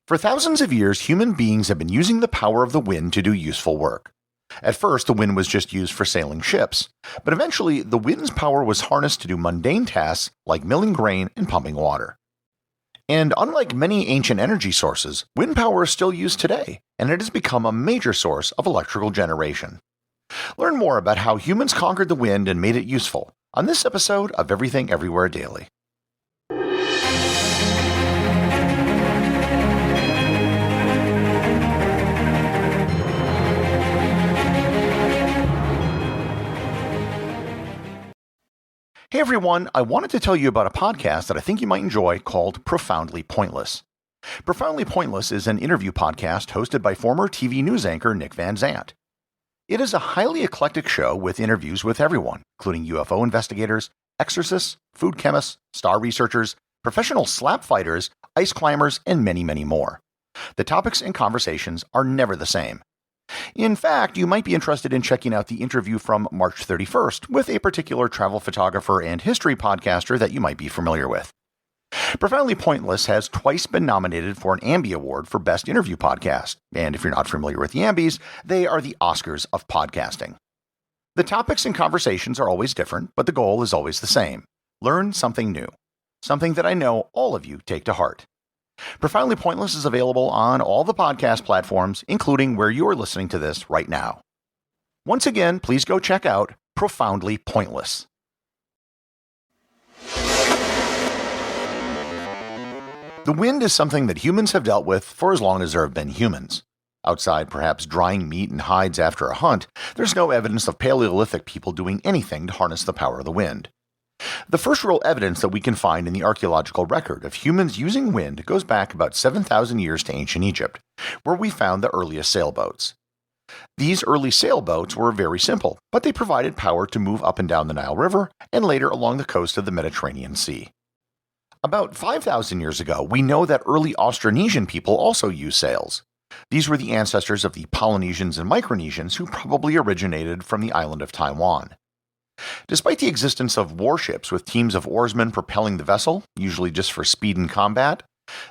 For thousands of years, human beings have been using the power of the wind to do useful work. At first, the wind was just used for sailing ships, but eventually the wind's power was harnessed to do mundane tasks like milling grain and pumping water. And unlike many ancient energy sources, wind power is still used today, and it has become a major source of electrical generation. Learn more about how humans conquered the wind and made it useful on this episode of Everything Everywhere Daily. Hey everyone, I wanted to tell you about a podcast that I think you might enjoy called Profoundly Pointless. Profoundly Pointless is an interview podcast hosted by former TV news anchor Nick Van Zant. It is a highly eclectic show with interviews with everyone, including UFO investigators, exorcists, food chemists, star researchers, professional slap fighters, ice climbers, and many, many more. The topics and conversations are never the same. In fact, you might be interested in checking out the interview from March 31st with a particular travel photographer and history podcaster that you might be familiar with. Profoundly Pointless has twice been nominated for an Ambie Award for Best Interview Podcast, and if you're not familiar with the Ambies, they are the Oscars of podcasting. The topics and conversations are always different, but the goal is always the same. Learn something new. Something that I know all of you take to heart. Profoundly Pointless is available on all the podcast platforms, including where you are listening to this right now. Once again, please go check out Profoundly Pointless. The wind is something that humans have dealt with for as long as there have been humans. Outside perhaps drying meat and hides after a hunt, there's no evidence of Paleolithic people doing anything to harness the power of the wind. The first real evidence that we can find in the archaeological record of humans using wind goes back about 7,000 years to ancient Egypt, where we found the earliest sailboats. These early sailboats were very simple, but they provided power to move up and down the Nile River and later along the coast of the Mediterranean Sea. About 5,000 years ago, we know that early Austronesian people also used sails. These were the ancestors of the Polynesians and Micronesians who probably originated from the island of Taiwan. Despite the existence of warships with teams of oarsmen propelling the vessel, usually just for speed and combat,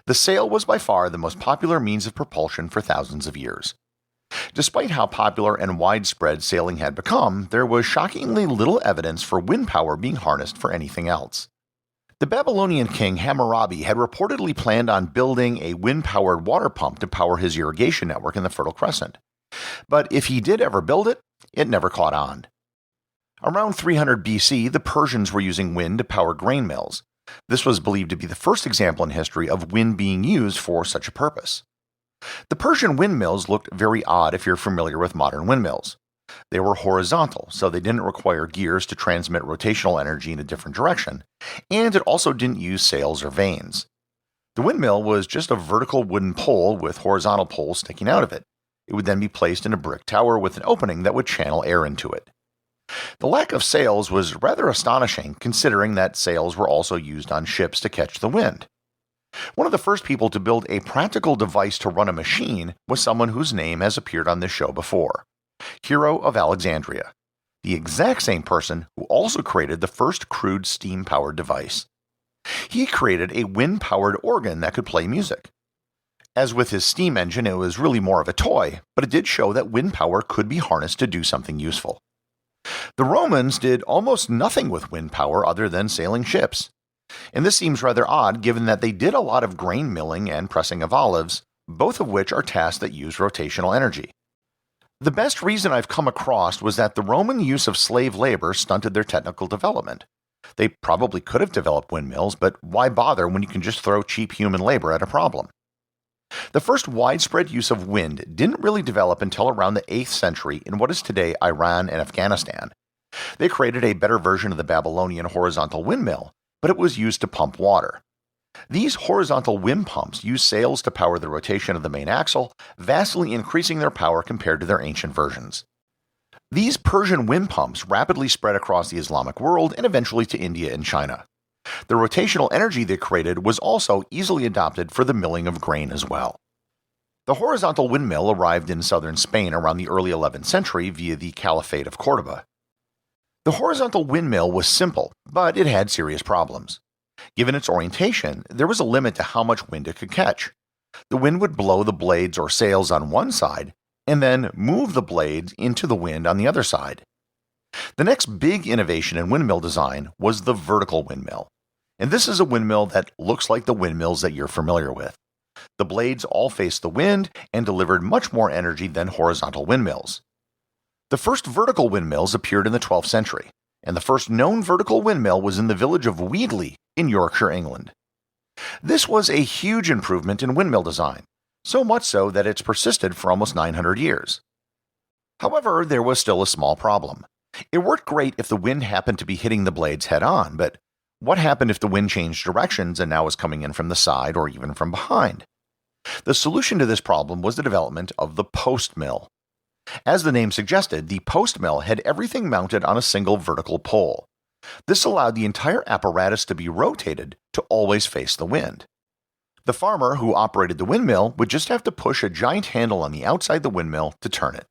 the sail was by far the most popular means of propulsion for thousands of years. Despite how popular and widespread sailing had become, there was shockingly little evidence for wind power being harnessed for anything else. The Babylonian king Hammurabi had reportedly planned on building a wind-powered water pump to power his irrigation network in the Fertile Crescent. But if he did ever build it, it never caught on. Around 300 BC, the Persians were using wind to power grain mills. This was believed to be the first example in history of wind being used for such a purpose. The Persian windmills looked very odd if you're familiar with modern windmills. They were horizontal, so they didn't require gears to transmit rotational energy in a different direction, and it also didn't use sails or vanes. The windmill was just a vertical wooden pole with horizontal poles sticking out of it. It would then be placed in a brick tower with an opening that would channel air into it. The lack of sails was rather astonishing, considering that sails were also used on ships to catch the wind. One of the first people to build a practical device to run a machine was someone whose name has appeared on this show before, Hero of Alexandria, the exact same person who also created the first crude steam-powered device. He created a wind-powered organ that could play music. As with his steam engine, it was really more of a toy, but it did show that wind power could be harnessed to do something useful. The Romans did almost nothing with wind power other than sailing ships. And this seems rather odd given that they did a lot of grain milling and pressing of olives, both of which are tasks that use rotational energy. The best reason I've come across was that the Roman use of slave labor stunted their technical development. They probably could have developed windmills, but why bother when you can just throw cheap human labor at a problem? The first widespread use of wind didn't really develop until around the 8th century in what is today Iran and Afghanistan. They created a better version of the Babylonian horizontal windmill, but it was used to pump water. These horizontal wind pumps use sails to power the rotation of the main axle, vastly increasing their power compared to their ancient versions. These Persian wind pumps rapidly spread across the Islamic world and eventually to India and China. The rotational energy they created was also easily adopted for the milling of grain as well. The horizontal windmill arrived in southern Spain around the early 11th century via the Caliphate of Córdoba. The horizontal windmill was simple, but it had serious problems. Given its orientation, there was a limit to how much wind it could catch. The wind would blow the blades or sails on one side and then move the blades into the wind on the other side. The next big innovation in windmill design was the vertical windmill. And this is a windmill that looks like the windmills that you're familiar with. The blades all faced the wind and delivered much more energy than horizontal windmills. The first vertical windmills appeared in the 12th century, and the first known vertical windmill was in the village of Weedley in Yorkshire, England. This was a huge improvement in windmill design, so much so that it's persisted for almost 900 years. However, there was still a small problem. It worked great if the wind happened to be hitting the blades head-on, but what happened if the wind changed directions and now was coming in from the side or even from behind? The solution to this problem was the development of the post mill. As the name suggested, the post mill had everything mounted on a single vertical pole. This allowed the entire apparatus to be rotated to always face the wind. The farmer who operated the windmill would just have to push a giant handle on the outside the windmill to turn it.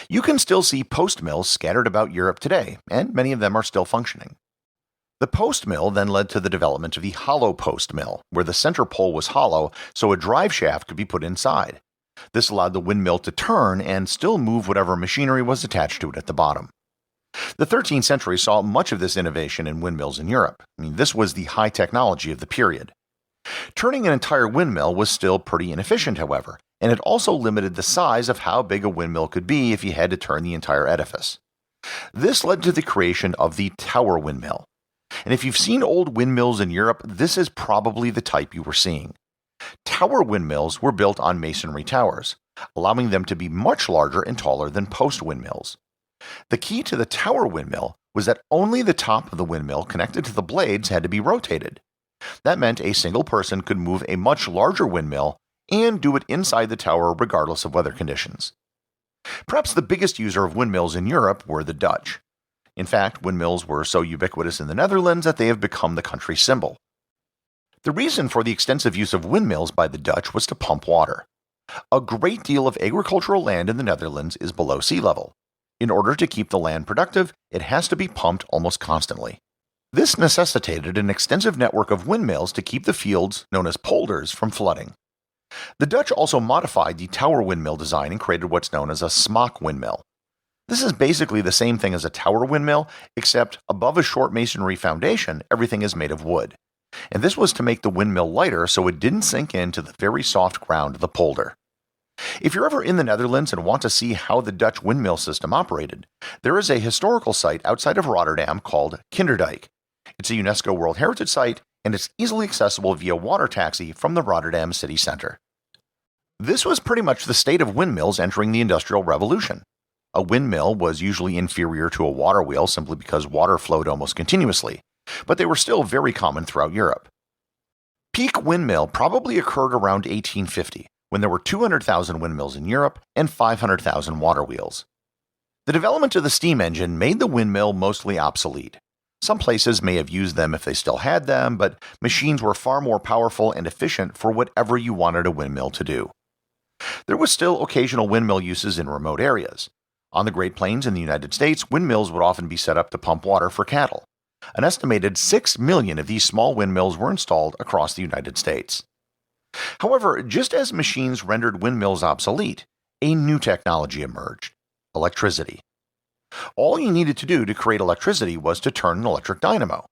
You can still see post mills scattered about Europe today, and many of them are still functioning. The post mill then led to the development of the hollow post mill, where the center pole was hollow so a drive shaft could be put inside. This allowed the windmill to turn and still move whatever machinery was attached to it at the bottom. The 13th century saw much of this innovation in windmills in Europe. This was the high technology of the period. Turning an entire windmill was still pretty inefficient, however, and it also limited the size of how big a windmill could be if you had to turn the entire edifice. This led to the creation of the tower windmill. And if you've seen old windmills in Europe, this is probably the type you were seeing. Tower windmills were built on masonry towers, allowing them to be much larger and taller than post windmills. The key to the tower windmill was that only the top of the windmill connected to the blades had to be rotated. That meant a single person could move a much larger windmill and do it inside the tower regardless of weather conditions. Perhaps the biggest user of windmills in Europe were the Dutch. In fact, windmills were so ubiquitous in the Netherlands that they have become the country symbol. The reason for the extensive use of windmills by the Dutch was to pump water. A great deal of agricultural land in the Netherlands is below sea level. In order to keep the land productive, it has to be pumped almost constantly. This necessitated an extensive network of windmills to keep the fields, known as polders, from flooding. The Dutch also modified the tower windmill design and created what's known as a smock windmill. This is basically the same thing as a tower windmill, except above a short masonry foundation, everything is made of wood. And this was to make the windmill lighter so it didn't sink into the very soft ground of the polder. If you're ever in the Netherlands and want to see how the Dutch windmill system operated, there is a historical site outside of Rotterdam called Kinderdijk. It's a UNESCO World Heritage Site, and it's easily accessible via water taxi from the Rotterdam city center. This was pretty much the state of windmills entering the Industrial Revolution. A windmill was usually inferior to a water wheel simply because water flowed almost continuously, but they were still very common throughout Europe. Peak windmill probably occurred around 1850, when there were 200,000 windmills in Europe and 500,000 water wheels. The development of the steam engine made the windmill mostly obsolete. Some places may have used them if they still had them, but machines were far more powerful and efficient for whatever you wanted a windmill to do. There was still occasional windmill uses in remote areas. On the Great Plains in the United States, windmills would often be set up to pump water for cattle. An estimated 6 million of these small windmills were installed across the United States. However, just as machines rendered windmills obsolete, a new technology emerged: electricity. All you needed to do to create electricity was to turn an electric dynamo.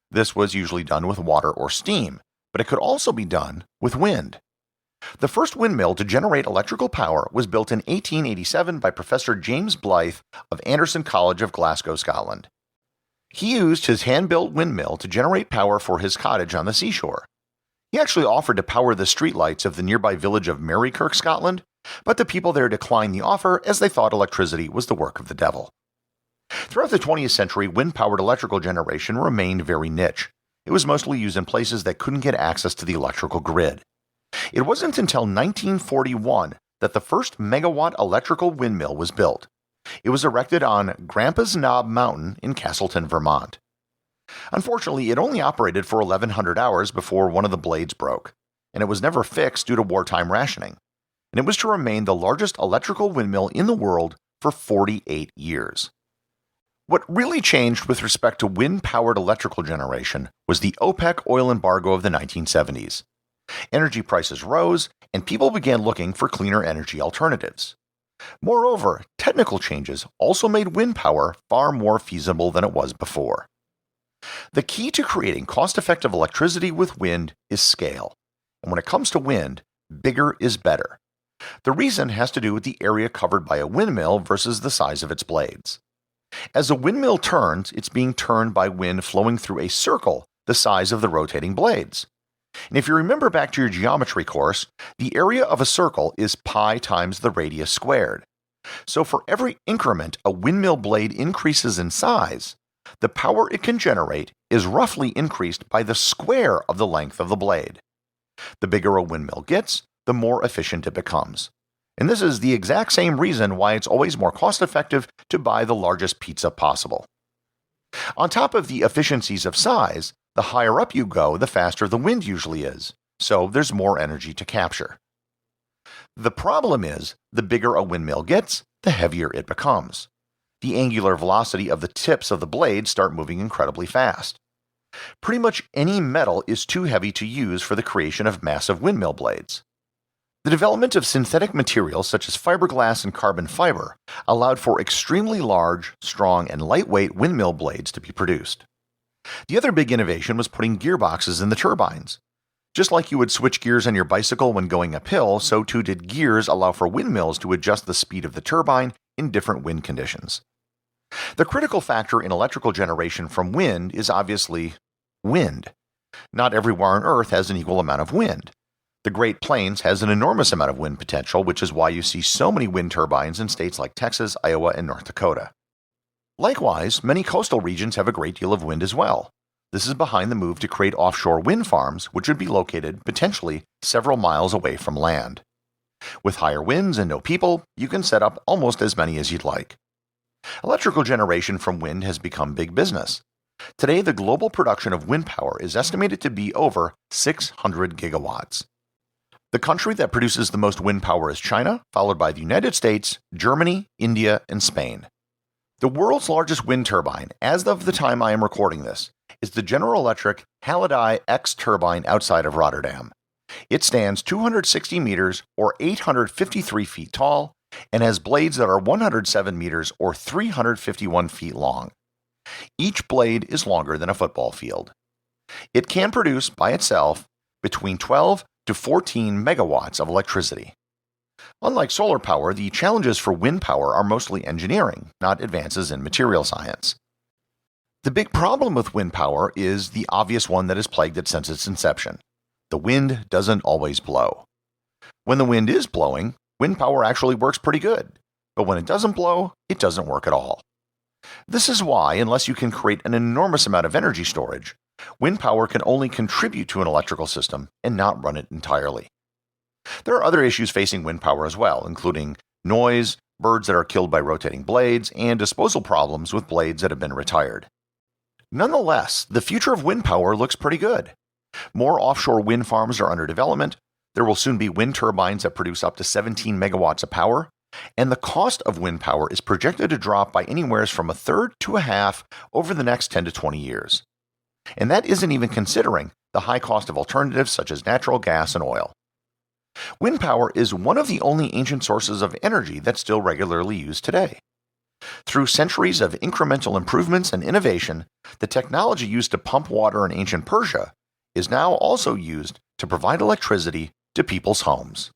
This was usually done with water or steam, but it could also be done with wind. The first windmill to generate electrical power was built in 1887 by Professor James Blythe of Anderson College of Glasgow, Scotland. He used his hand-built windmill to generate power for his cottage on the seashore. He actually offered to power the streetlights of the nearby village of Marykirk, Scotland, but the people there declined the offer as they thought electricity was the work of the devil. Throughout the 20th century, wind-powered electrical generation remained very niche. It was mostly used in places that couldn't get access to the electrical grid. It wasn't until 1941 that the first megawatt electrical windmill was built. It was erected on Grandpa's Knob Mountain in Castleton, Vermont. Unfortunately, it only operated for 1,100 hours before one of the blades broke, and it was never fixed due to wartime rationing. And it was to remain the largest electrical windmill in the world for 48 years. What really changed with respect to wind-powered electrical generation was the OPEC oil embargo of the 1970s. Energy prices rose, and people began looking for cleaner energy alternatives. Moreover, technical changes also made wind power far more feasible than it was before. The key to creating cost-effective electricity with wind is scale, and when it comes to wind, bigger is better. The reason has to do with the area covered by a windmill versus the size of its blades. As a windmill turns, it's being turned by wind flowing through a circle the size of the rotating blades. And if you remember back to your geometry course, the area of a circle is pi times the radius squared. So for every increment a windmill blade increases in size, the power it can generate is roughly increased by the square of the length of the blade. The bigger a windmill gets, the more efficient it becomes. And this is the exact same reason why it's always more cost-effective to buy the largest pizza possible. On top of the efficiencies of size, the higher up you go, the faster the wind usually is, so there's more energy to capture. The problem is, the bigger a windmill gets, the heavier it becomes. The angular velocity of the tips of the blades start moving incredibly fast. Pretty much any metal is too heavy to use for the creation of massive windmill blades. The development of synthetic materials such as fiberglass and carbon fiber allowed for extremely large, strong, and lightweight windmill blades to be produced. The other big innovation was putting gearboxes in the turbines. Just like you would switch gears on your bicycle when going uphill, so too did gears allow for windmills to adjust the speed of the turbine in different wind conditions. The critical factor in electrical generation from wind is obviously wind. Not everywhere on Earth has an equal amount of wind. The Great Plains has an enormous amount of wind potential, which is why you see so many wind turbines in states like Texas, Iowa, and North Dakota. Likewise, many coastal regions have a great deal of wind as well. This is behind the move to create offshore wind farms, which would be located, potentially, several miles away from land. With higher winds and no people, you can set up almost as many as you'd like. Electrical generation from wind has become big business. Today, the global production of wind power is estimated to be over 600 gigawatts. The country that produces the most wind power is China, followed by the United States, Germany, India, and Spain. The world's largest wind turbine, as of the time I am recording this, is the General Electric Halliday X turbine outside of Rotterdam. It stands 260 meters or 853 feet tall and has blades that are 107 meters or 351 feet long. Each blade is longer than a football field. It can produce, by itself, between 12 to 14 megawatts of electricity. Unlike solar power, the challenges for wind power are mostly engineering, not advances in material science. The big problem with wind power is the obvious one that has plagued it since its inception. The wind doesn't always blow. When the wind is blowing, wind power actually works pretty good, but when it doesn't blow, it doesn't work at all. This is why, unless you can create an enormous amount of energy storage, wind power can only contribute to an electrical system and not run it entirely. There are other issues facing wind power as well, including noise, birds that are killed by rotating blades, and disposal problems with blades that have been retired. Nonetheless, the future of wind power looks pretty good. More offshore wind farms are under development, there will soon be wind turbines that produce up to 17 megawatts of power, and the cost of wind power is projected to drop by anywhere from a third to a half over the next 10 to 20 years. And that isn't even considering the high cost of alternatives such as natural gas and oil. Wind power is one of the only ancient sources of energy that's still regularly used today. Through centuries of incremental improvements and innovation, the technology used to pump water in ancient Persia is now also used to provide electricity to people's homes.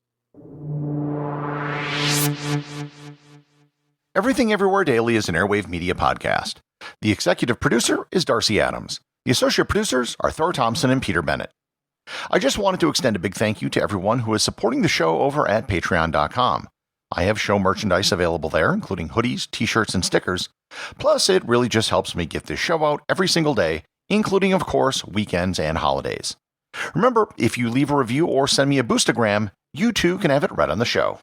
Everything Everywhere Daily is an Airwave Media podcast. The executive producer is Darcy Adams. The associate producers are Thor, Thomsen, and Peter Bennett. I just wanted to extend a big thank you to everyone who is supporting the show over at patreon.com. I have show merchandise available there, including hoodies, t-shirts, and stickers. Plus, it really just helps me get this show out every single day, including, of course, weekends and holidays. Remember, if you leave a review or send me a boostagram, you too can have it read on the show.